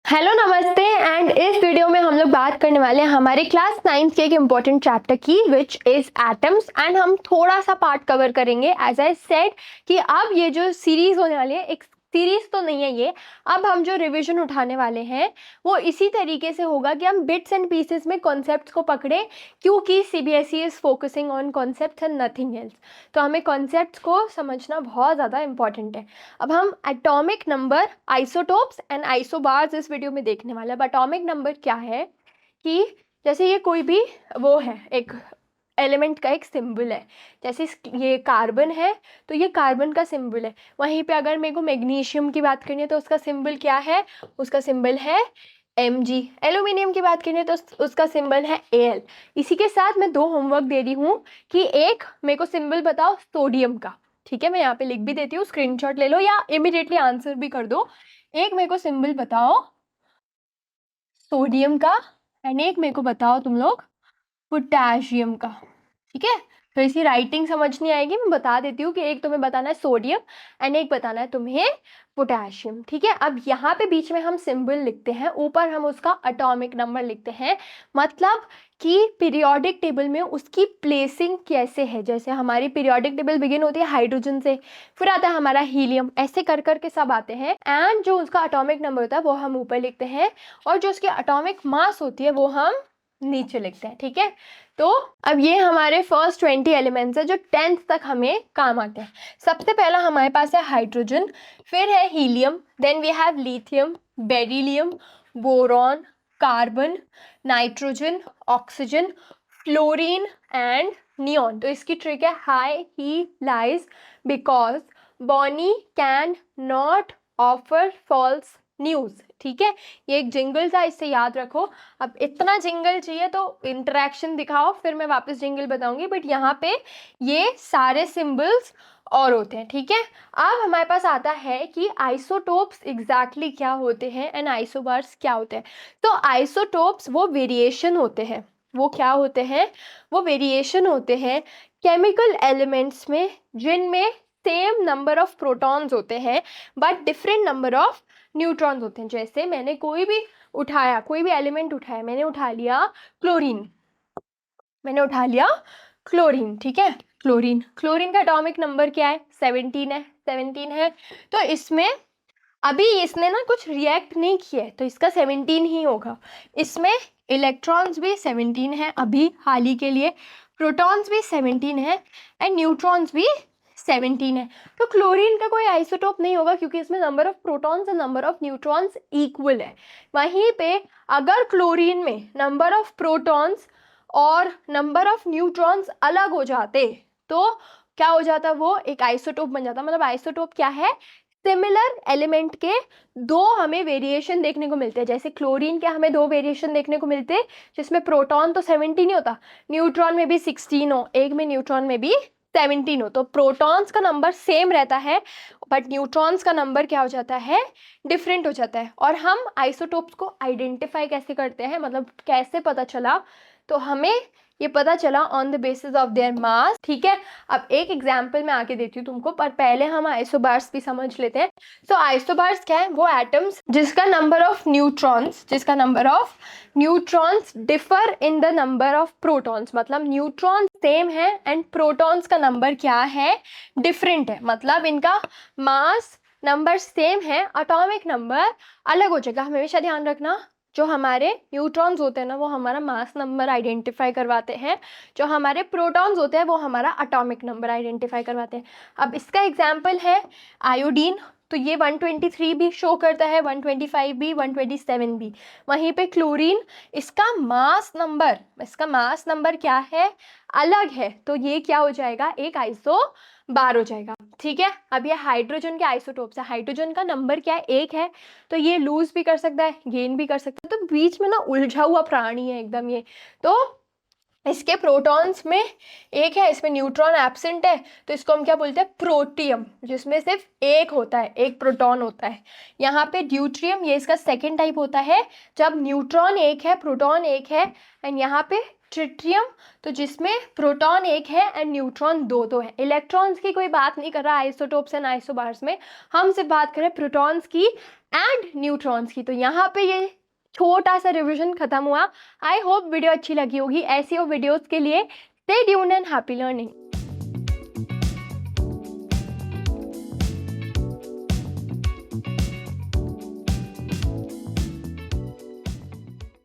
Hello नमस्ते and इस video में हम लोग बात करने वाले हैं हमारे क्लास 9th के एक इम्पॉर्टेंट चैप्टर की विच इज़ एटम्स। एंड हम थोड़ा सा पार्ट कवर करेंगे एज आई सेड कि अब ये जो सीरीज़ होने वाली है, एक सीरीज़ तो नहीं है ये, अब हम जो रिवीजन उठाने वाले हैं वो इसी तरीके से होगा कि हम बिट्स एंड पीसेस में कॉन्सेप्ट्स को पकड़ें, क्योंकि CBSE is focusing on concepts and nothing else. तो हमें कॉन्सेप्ट्स को समझना बहुत ज़्यादा इंपॉर्टेंट है। अब हम atomic number, isotopes and isobars इस वीडियो में देखने वाले हैं। एटॉमिक नंबर क्या है कि जैसे ये कोई भी वो है, एक एलिमेंट का एक सिंबल है। जैसे ये कार्बन है तो ये कार्बन का सिंबल है। वहीं पे अगर मेरे को मैग्नीशियम की बात करनी है तो उसका सिंबल क्या है, उसका सिंबल है Mg। एल्यूमिनियम की बात करनी है तो उसका सिंबल है Al। इसी के साथ मैं 2 होमवर्क दे रही हूँ कि एक मेरे को सिंबल बताओ सोडियम का, ठीक है, मैं यहाँ पे लिख भी देती हूँ, स्क्रीनशॉट ले लो या इमीडिएटली आंसर भी कर दो। एक मेरे को सिंबल बताओ सोडियम का एंड एक मेरे को बताओ तुम लोग पोटेशियम का, ठीक है। तो इसी राइटिंग समझ नहीं आएगी, मैं बता देती हूँ कि एक तुम्हें बताना है सोडियम एंड एक बताना है तुम्हें पोटेशियम, ठीक है। अब यहाँ पे बीच में हम सिंबल लिखते हैं, ऊपर हम उसका एटॉमिक नंबर लिखते हैं, मतलब कि पीरियोडिक टेबल में उसकी प्लेसिंग कैसे है। जैसे हमारी पीरियोडिक टेबल बिगिन होती है हाइड्रोजन से, फिर आता है हमारा हीलियम, ऐसे कर करके सब आते हैं। एंड जो उसका एटॉमिक नंबर होता है वो हम ऊपर लिखते हैं और जो उसकी एटॉमिक मास होती है वो हम नीचे लिखते हैं, ठीक है। तो अब ये हमारे फर्स्ट 20 एलिमेंट्स है जो 10th तक हमें काम आते हैं। सबसे पहला हमारे पास है हाइड्रोजन, फिर है helium, then we have lithium, beryllium, boron, carbon, nitrogen, oxygen, fluorine and neon. तो इसकी ट्रिक है hi he lies because Bonnie can not offer false news, ठीक है। ये एक जिंगल था, इससे याद रखो। अब इतना जिंगल चाहिए तो इंटरेक्शन दिखाओ, फिर मैं वापस जिंगल बताऊंगी, बट यहाँ पे ये सारे सिंबल्स और होते हैं, ठीक है। अब हमारे पास आता है कि आइसोटोप्स एग्जैक्टली क्या होते हैं एंड आइसोबार्स क्या होते हैं। तो आइसोटोप्स वो वेरिएशन होते हैं, वो क्या होते हैं, वो वेरिएशन होते हैं केमिकल एलिमेंट्स में जिनमें सेम नंबर ऑफ प्रोटॉन्स होते हैं but different number of neutrons होते हैं। जैसे मैंने कोई भी उठाया, कोई भी एलिमेंट उठाया, मैंने उठा लिया क्लोरीन, मैंने उठा लिया क्लोरीन, ठीक है। क्लोरीन, क्लोरीन का एटॉमिक नंबर क्या है, 17 है, 17 है। तो इसमें अभी इसने ना कुछ रिएक्ट नहीं किया है तो इसका 17 ही होगा। इसमें इलेक्ट्रॉन्स भी 17 है अभी हाल ही के लिए, प्रोटॉन्स भी 17 है एंड न्यूट्रॉन्स भी 17 है। तो क्लोरीन का कोई आइसोटोप नहीं होगा क्योंकि इसमें number of protons and number of neutrons equal है। वहीं पे अगर क्लोरीन में नंबर ऑफ प्रोटॉन्स और नंबर ऑफ न्यूट्रॉन्स अलग हो जाते तो क्या हो जाता, वो एक आइसोटोप बन जाता। मतलब आइसोटोप क्या है, सिमिलर एलिमेंट के दो हमें वेरिएशन देखने को मिलते हैं। जैसे क्लोरीन के हमें 2 वेरिएशन देखने को मिलते हैं जिसमें प्रोटॉन तो 17 ही होता, न्यूट्रॉन में भी 16 हो, एक में न्यूट्रॉन में भी 17 हो। तो प्रोटॉन्स का नंबर सेम रहता है बट न्यूट्रॉन्स का नंबर क्या हो जाता है, डिफरेंट हो जाता है। और हम आइसोटोप्स को आइडेंटिफाई कैसे करते हैं, मतलब कैसे पता चला, तो हमें ये पता चला on the basis of their mass, ठीक है। अब एक एग्जांपल मैं आके देती हूँ तुमको, पर पहले हम आइसोबार्स भी समझ लेते हैं। तो आइसोबार्स क्या है, वो एटम्स जिसका number of neutrons differ in the number of protons. मतलब न्यूट्रॉन सेम है एंड प्रोटॉन्स का नंबर क्या है, डिफरेंट है। मतलब इनका मास नंबर सेम है, एटॉमिक नंबर अलग हो जाएगा। हमेशा ध्यान रखना, जो हमारे न्यूट्रॉन्स होते हैं ना वो हमारा मास नंबर आइडेंटिफाई करवाते हैं, जो हमारे प्रोटॉन्स होते हैं वो हमारा एटॉमिक नंबर आइडेंटिफाई करवाते हैं। अब इसका एग्जांपल है आयोडीन, तो ये 123 भी शो करता है, 125 भी, 127 भी। वहीं पे क्लोरीन, इसका मास नंबर क्या है, अलग है, तो ये क्या हो जाएगा, एक आइसो बार हो जाएगा, ठीक है। अब ये हाइड्रोजन के आइसोटोप्स है, हाइड्रोजन का नंबर क्या है, 1 है, तो ये लूज भी कर सकता है, गेन भी कर सकता है। तो बीच में ना उलझा हुआ प्राणी है एकदम ये। तो इसके प्रोटॉन्स में 1 है, इसमें न्यूट्रॉन एब्सेंट है, तो इसको हम क्या बोलते हैं, प्रोटियम, जिसमें सिर्फ 1 होता है, 1 प्रोटॉन होता है। यहाँ पे ड्यूट्रियम, ये इसका सेकेंड टाइप होता है जब न्यूट्रॉन 1 है, प्रोटॉन 1 है एंड यहाँ पे ट्रिटियम, तो जिसमें प्रोटॉन एक है एंड न्यूट्रॉन दो है। इलेक्ट्रॉन्स की कोई बात नहीं कर रहा आइसोटोप्स एंड आइसोबार्स में, हम सिर्फ बात करें प्रोटॉन्स की एंड न्यूट्रॉन्स की। तो यहाँ पे ये छोटा सा रिविजन खत्म हुआ। आई होप वीडियो अच्छी लगी होगी। ऐसी हो वीडियोस के लिए stay tuned and happy learning.